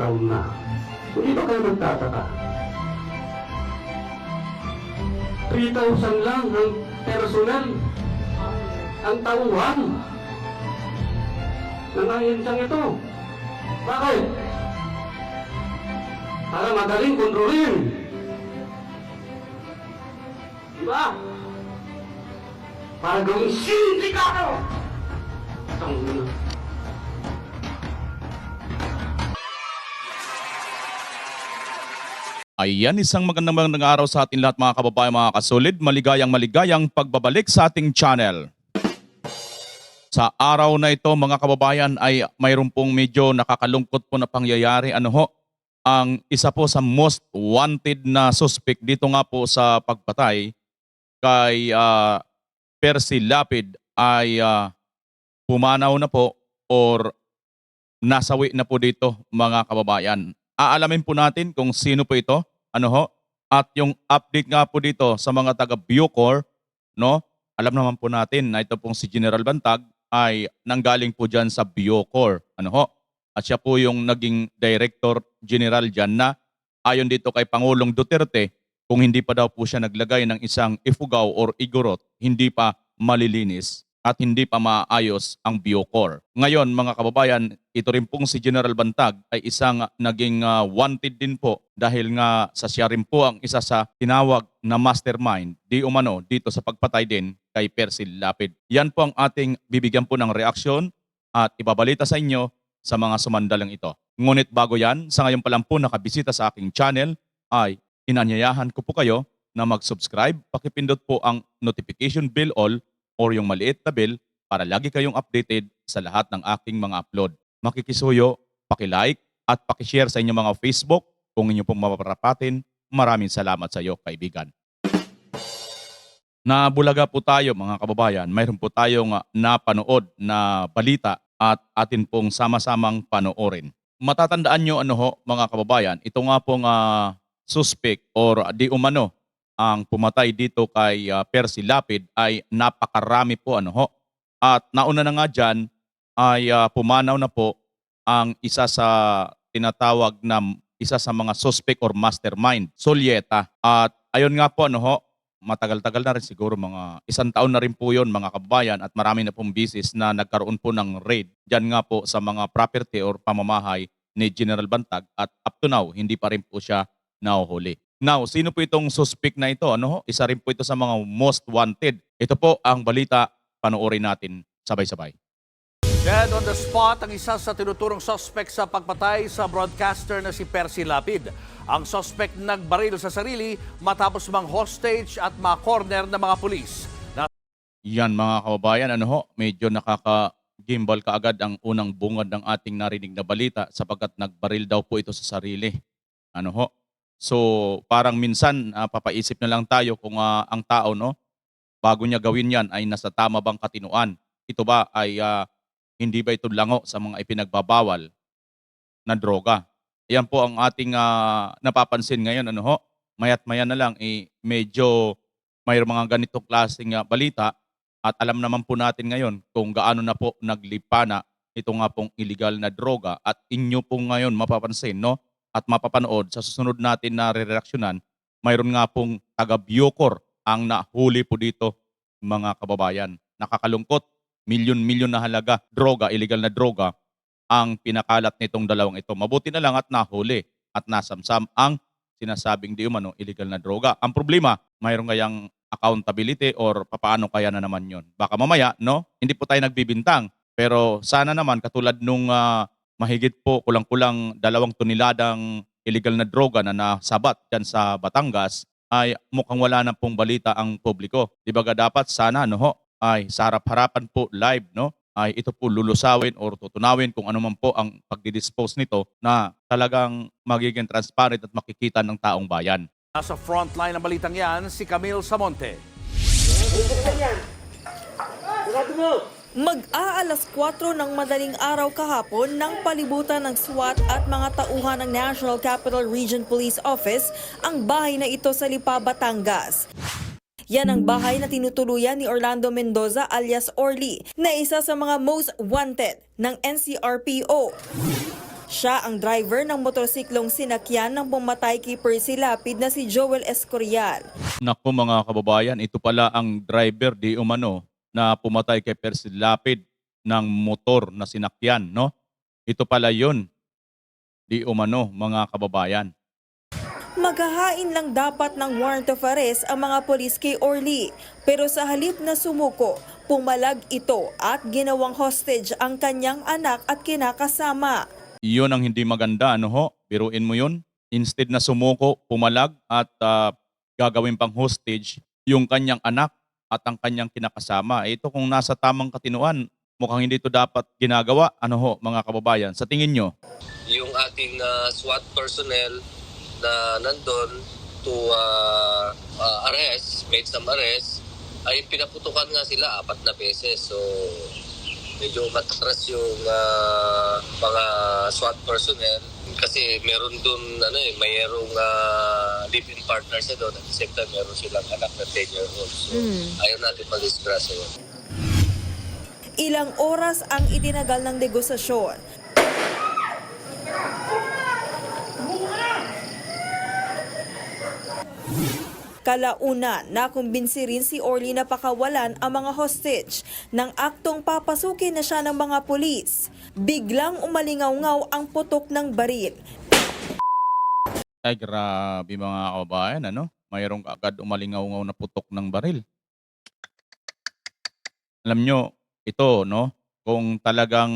taon na. Hindi ba kayo magtataka? 3,000 lang ang personal, ang tauhan ng ahensang ito. Bakit? Para madaling kontrolin. Diba? Para gawing sindikato. Tangina. Ayan, isang magandang araw sa atin lahat mga kababayan, mga kasolid. Maligayang pagbabalik sa ating channel. Sa araw na ito mga kababayan ay mayroon pong medyo nakakalungkot po na pangyayari. Ano ho? Ang isa po sa most wanted na suspect dito nga po sa pagpatay kay Percy Lapid ay pumanaw na po or nasawi na po dito mga kababayan. Aalamin po natin kung sino po ito, ano ho? At yung update nga po dito sa mga taga Bucor, no? Alam naman po natin na ito pong si General Bantag ay nanggaling po diyan sa Bucor, ano ho? At siya po yung naging Director General diyan na ayon dito kay Pangulong Duterte, kung hindi pa daw po siya naglagay ng isang ifugao or igorot, hindi pa malilinis at hindi pa maayos ang Bucor. Ngayon mga kababayan, ito rin pong si General Bantag ay isang naging wanted din po dahil nga sa siya rin po ang isa sa tinawag na mastermind di umano dito sa pagpatay din kay Percy Lapid. Yan po ang ating bibigyan po ng reaksyon at ibabalita sa inyo sa mga sumandalang ito. Ngunit bago yan, sa ngayon pa lang po nakabisita sa aking channel ay inanyayahan ko po kayo na mag-subscribe, pakipindot po ang notification bell all or yung maliit na bell para lagi kayong updated sa lahat ng aking mga upload. Makikisuyo, paki-like at paki-share sa inyong mga Facebook kung inyo pong mapaparapatin. Maraming salamat sa iyo, kaibigan. Nabulaga po tayo mga kababayan. Mayroon po tayong napanood na balita at atin pong sama-samang panoorin. Matatandaan nyo ano ho mga kababayan, ito nga pong suspect or di umano ang pumatay dito kay Percy Lapid ay napakarami po ano ho. At nauna na nga dyan ay pumanaw na po ang isa sa tinatawag na isa sa mga suspect or mastermind, Solieta. At ayon nga po ano ho, matagal-tagal na rin siguro mga 1 taon na rin po yun mga kababayan at marami na pong bisis na nagkaroon po ng raid dyan nga po sa mga property or pamamahay ni General Bantag at up to now hindi pa rin po siya nahuhuli. Now, sino po itong suspect na ito? Ano ho? Isa rin po ito sa mga most wanted. Ito po ang balita, panoorin natin sabay-sabay. Dead on the spot ang isa sa tinuturong suspect sa pagpatay sa broadcaster na si Percy Lapid. Ang suspect nagbaril sa sarili matapos mang hostage at ma-corner ng mga pulis. Yan mga kababayan, ano ho? Medyo nakaka-gimbal kaagad ang unang bungad ng ating narinig na balita sapagkat nagbaril daw po ito sa sarili. Ano ho? So parang minsan papaisip na lang tayo kung ang tao no bago niya gawin yan ay nasa tama bang katinuan. Ito ba ay hindi ba ito lango sa mga ipinagbabawal na droga? Yan po ang ating napapansin ngayon ano ho. Mayat maya na lang medyo may mga ganitong klaseng balita at alam naman po natin ngayon kung gaano na po naglipana ito nga pong illegal na droga at inyo po ngayon mapapansin no at mapapanood sa susunod natin na re-reaksyonan, mayroon nga pong taga Bucor ang nahuli po dito mga kababayan. Nakakalungkot, milyon-milyon na halaga, droga, illegal na droga, ang pinakalat nitong dalawang ito. Mabuti na lang at nahuli at nasamsam ang sinasabing di umano illegal na droga. Ang problema, mayroon kayang accountability or papaano kaya na naman yon. Baka mamaya, no? Hindi po tayo nagbibintang. Pero sana naman katulad nung mahigit po kulang-kulang 2 toneladang illegal na droga na nasabat dyan sa Batangas ay mukhang wala na pong balita ang publiko. Di ba dapat sana no ho ay sa harap-harapan po live no ay ito po lulusawin or tutunawin kung ano man po ang pagdidispose nito na talagang magiging transparent at makikita ng taong bayan. Nasa frontline ng balitang yan, si Camille Samonte. Mag-aalas 4 ng madaling araw kahapon nang palibutan ng SWAT at mga tauhan ng National Capital Region Police Office ang bahay na ito sa Lipa, Batangas. Yan ang bahay na tinutuluyan ni Orlando Mendoza alias Orly na isa sa mga most wanted ng NCRPO. Siya ang driver ng motorsiklong sinakyan ng pumatay kay Percy Lapid na si Joel Escorial. Naku mga kababayan, ito pala ang driver di umano na pumatay kay Percy Lapid ng motor na sinakyan, no? Ito pala yun, di umano mga kababayan. Maghahain lang dapat ng warrant of arrest ang mga polis kay Orly. Pero sa halip na sumuko, pumalag ito at ginawang hostage ang kanyang anak at kinakasama. Iyon ang hindi maganda, ano ho? Biruin mo yun. Instead na sumuko, pumalag at gagawin pang hostage yung kanyang anak at ang kanyang kinakasama. Ito kung nasa tamang katinuan, mukhang hindi ito dapat ginagawa. Ano ho, mga kababayan? Sa tingin nyo? Yung ating SWAT personnel na nandun to arrest, made some arrest, ay pinaputukan nga sila 4 na beses. So, medyo matras yung mga SWAT personnel kasi meron dun mayroong live-in partner siya doon at the same time meron silang anak na 10-year-old. So, ayaw natin mag-disgrasya yun. Ilang oras ang itinagal ng negosasyon. Kalaunan, nakumbinsi rin si Orly na pakawalan ang mga hostage ng aktong papasukin na siya ng mga pulis. Biglang umalingaw-ngaw ang putok ng baril. Ay, grabe mga kababayan, ano? Mayroong agad umalingaw-ngaw na putok ng baril. Alam nyo, ito, no? Kung talagang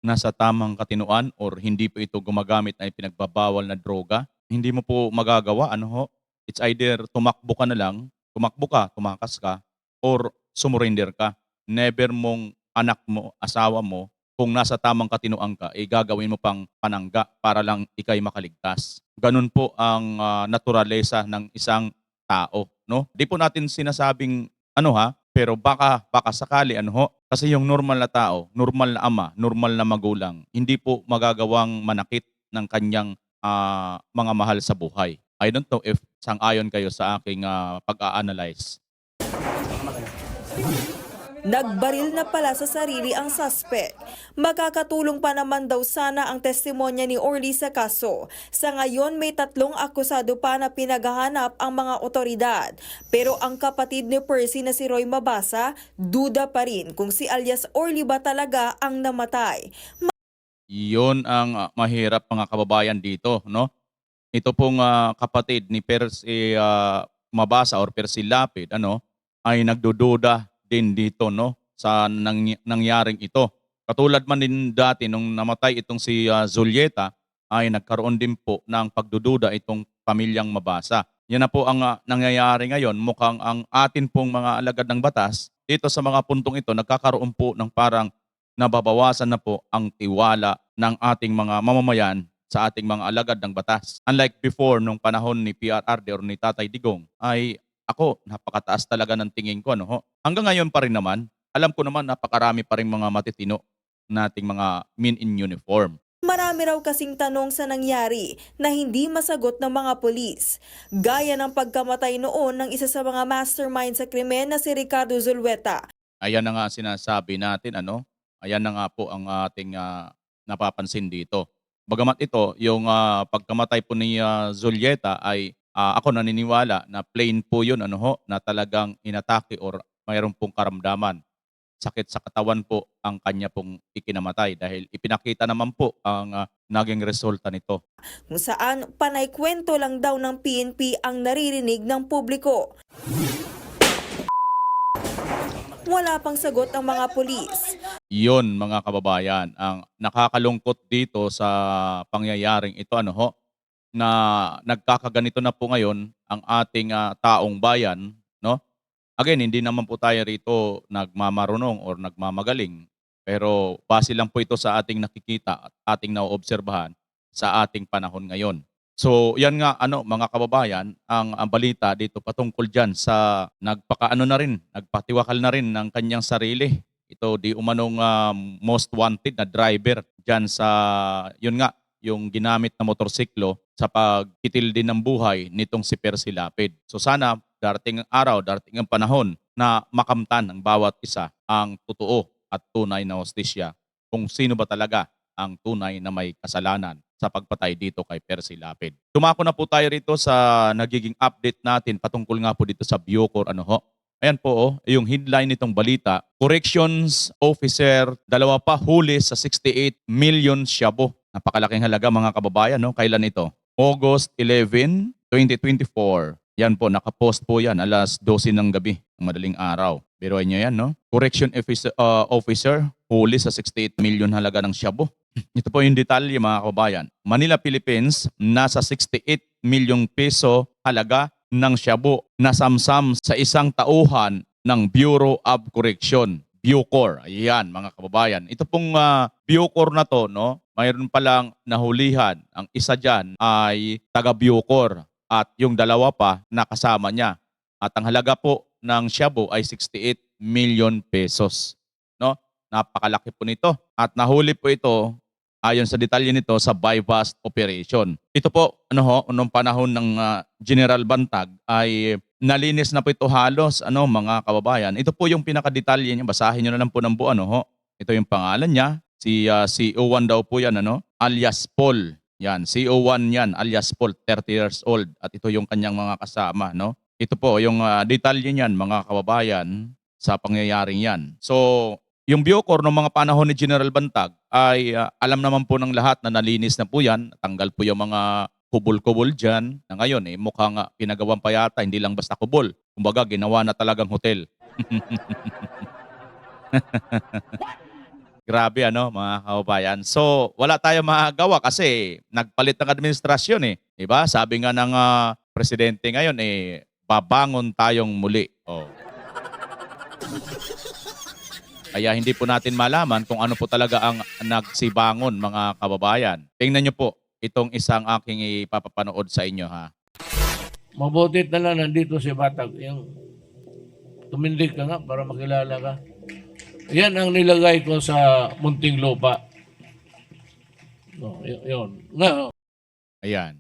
nasa tamang katinuan or hindi po ito gumagamit ay pinagbabawal na droga, hindi mo po magagawa, ano ho? It's either tumakbo ka na lang, tumakas ka, or sumurrender ka. Never mong anak mo, asawa mo, kung nasa tamang katinuan ka, gagawin mo pang panangga para lang ikay makaligtas. Ganun po ang naturalesa ng isang tao, no? Di po natin sinasabing pero baka sakali kasi yung normal na tao, normal na ama, normal na magulang, hindi po magagawang manakit ng kanyang mga mahal sa buhay. I don't know if sang-ayon kayo sa aking pag-a-analyze. Nagbaril na pala sa sarili ang suspect. Makakatulong pa naman daw sana ang testimonya ni Orly sa kaso. Sa ngayon may 3 akusado pa na pinaghahanap ang mga otoridad. Pero ang kapatid ni Percy na si Roy Mabasa, duda pa rin kung si alias Orly ba talaga ang namatay. Iyon ang mahirap mga kababayan dito, no? Ito pong kapatid ni Percy Mabasa or Percy Lapid, ay nagdududa din dito, no, sa nangyaring ito. Katulad man din dati nung namatay itong si Julieta, ay nagkaroon din po ng pagdududa itong pamilyang Mabasa. Yan na po ang nangyayari ngayon. Mukhang ang atin pong mga alagad ng batas, dito sa mga puntong ito, nagkakaroon po ng parang nababawasan na po ang tiwala ng ating mga mamamayan sa ating mga alagad ng batas. Unlike before, nung panahon ni PRRD or ni Tatay Digong, ay ako, napakataas talaga ng tingin ko. Hanggang ngayon pa rin naman, alam ko naman napakarami pa rin mga matitino nating mga men in uniform. Marami raw kasing tanong sa nangyari na hindi masagot ng mga pulis. Gaya ng pagkamatay noon ng isa sa mga mastermind sa krimen na si Ricardo Zulueta. Ayan na nga sinasabi natin, Ayan na nga po ang ating napapansin dito. Bagamat ito, yung pagkamatay po ni Julieta ay ako naniniwala na plain po yun, na talagang inatake or mayroon pong karamdaman. Sakit sa katawan po ang kanya pong ikinamatay dahil ipinakita naman po ang naging resulta nito. Kung saan panay kwento lang daw ng PNP ang naririnig ng publiko. Wala pang sagot ang mga pulis. Iyon mga kababayan, ang nakakalungkot dito sa pangyayaring ito, na nagkakaganito na po ngayon ang ating taong bayan, no? Again, hindi naman po tayo rito nagmamarunong or nagmamagaling, pero base lang po ito sa ating nakikita at ating naoobserbahan sa ating panahon ngayon. So, yan nga mga kababayan, ang balita dito patungkol diyan sa nagpatiwakal na rin ng kanyang sarili. Ito di umanong most wanted na driver diyan sa yung ginamit na motorsiklo sa pagkitil din ng buhay nitong si Percy Lapid. So sana darating ang panahon na makamtan ng bawat isa ang totoo at tunay na hustisya kung sino ba talaga ang tunay na may kasalanan sa pagpatay dito kay Percy Lapid. Tumako na po tayo rito sa nagiging update natin patungkol nga po dito sa Bucor. Ayan po, yung headline nitong balita. Corrections officer, 2 pa huli sa 68 million shabu. Napakalaking halaga mga kababayan. Kailan ito? August 11, 2024. Yan po, nakapost po yan alas 12 ng gabi, ng madaling araw. Biruan nyo yan, Correction officer, huli sa 68 million halaga ng shabu. Ito po yung detalye mga kababayan. Manila, Philippines, nasa 68 milyong peso halaga ng shabu na samsam sa isang tauhan ng Bureau of Correction. Bucor. Ayan mga kababayan. Ito pong Bucor na to, mayroon palang nahulihan. Ang isa dyan ay taga Bucor at yung 2 pa nakasama niya. At ang halaga po ng shabu ay 68 million pesos. Napakalaki po nito. At nahuli po ito, ayon sa detalye nito, sa bypass operation. Ito po, noong panahon ng General Bantag ay nalinis na po ito halos, mga kababayan. Ito po yung pinakadetalye niya. Basahin nyo na lang po ng buo, Ito yung pangalan niya. Si CO1 daw po yan, alias Paul. Yan, CO1 yan, alias Paul, 30 years old. At ito yung kanyang mga kasama, Ito po, yung detalye niyan, mga kababayan, sa pangyayaring yan. So, yung Bucor noong mga panahon ni General Bantag ay alam naman po ng lahat na nalinis na po yan. Tanggal po yung mga kubol-kubol dyan. Na ngayon, mukhang pinagawan pa yata, hindi lang basta kubol. Kumbaga, ginawa na talagang hotel. Grabe, mga kababayan. So, wala tayong magagawa kasi nagpalit ng administrasyon, Diba? Sabi nga ng presidente ngayon, babangon tayong muli. Kaya hindi po natin malaman kung ano po talaga ang nagsibangon, mga kababayan. Tingnan nyo po itong isang aking ipapapanood sa inyo, ha. Mabutit na lang nandito si Batag. Yung tumindig ka nga para makilala ka. Yan ang nilagay ko sa munting lupa. Yun. Nga. Ayan.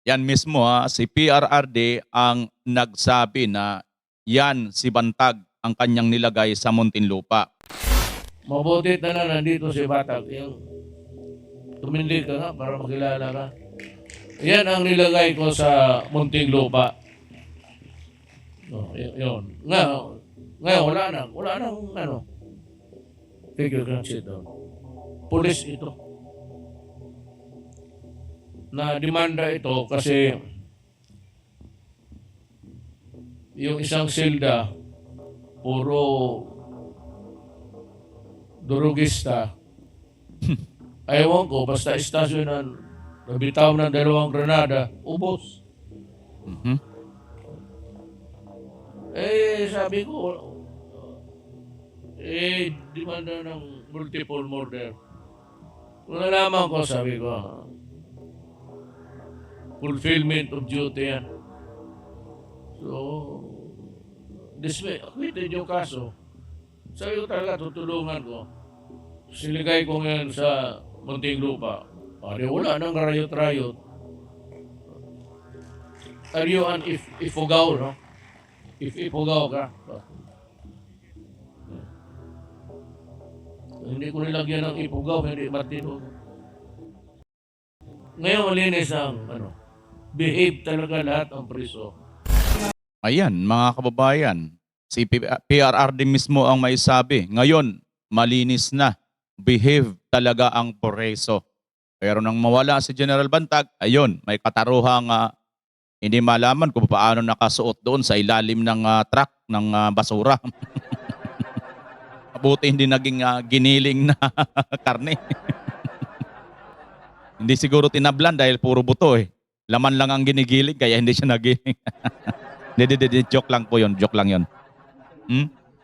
Yan mismo, si PRRD ang nagsabi na yan si Bantag ang kanyang nilagay sa Muntinlupa. Mabutit na lang nandito si Batag. Yung tumindig ka nga para makilala ka. Yan ang nilagay ko sa munting lupa. Yun. Ngayon, wala nang Figure can sit down. Pulis ito. Na demanda ito kasi yung isang silda puro durugista. Ayaw ko, basta istasyonan, nabitaw ng 2 granada, ubos. Mhm. Sabi ko, demanda ng multiple murder. Kung nalaman ko, sabi ko, fulfillment of duty yan. So, acquitted yung kaso. Sabi ko talaga, tutulungan ko. Siligay ko ngayon sa Muntinlupa. Pare, wala nang rayot-rayot. Are you an ifugaw, no? If ifugaw ka. Hindi ko nilagyan ng ipugaw, hindi matino. Ngayon malinis ang behave talaga lahat ng priso. Ayan, mga kababayan. Si PRRD mismo ang may sabi. Ngayon, malinis na. Behave talaga ang preso. Pero nang mawala si General Bantag, ayun, may kataruhang hindi malaman kung paano nakasuot doon sa ilalim ng truck ng basura. Buti hindi naging giniling na karne. Hindi siguro tinablan dahil puro buto Laman lang ang ginigiling kaya hindi siya nagiling. Joke lang po yun. Joke lang yun.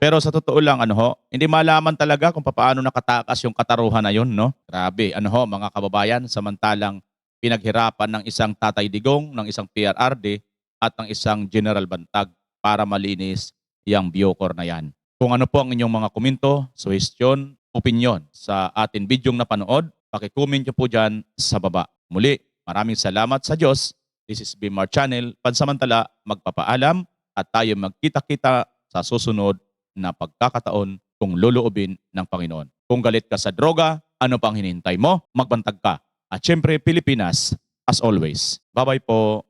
Pero sa totoo lang, hindi malaman talaga kung paano nakatakas yung kataruhan na yun, Grabe, mga kababayan, samantalang pinaghirapan ng isang Tatay Digong, ng isang PRRD, at ng isang General Bantag para malinis yung Bucor na yan. Kung ano po ang inyong mga komento, suggestion, opinion sa atin bidyong napanood, paki-comment nyo po dyan sa baba. Muli, maraming salamat sa Diyos. This is Bimar Channel. Pansamantala, magpapaalam at tayo magkita-kita sa susunod na pagkakataon kung luluobin ng Panginoon. Kung galit ka sa droga, ano pang hinihintay mo? Magbantag ka. At syempre, Pilipinas, as always. Bye-bye po.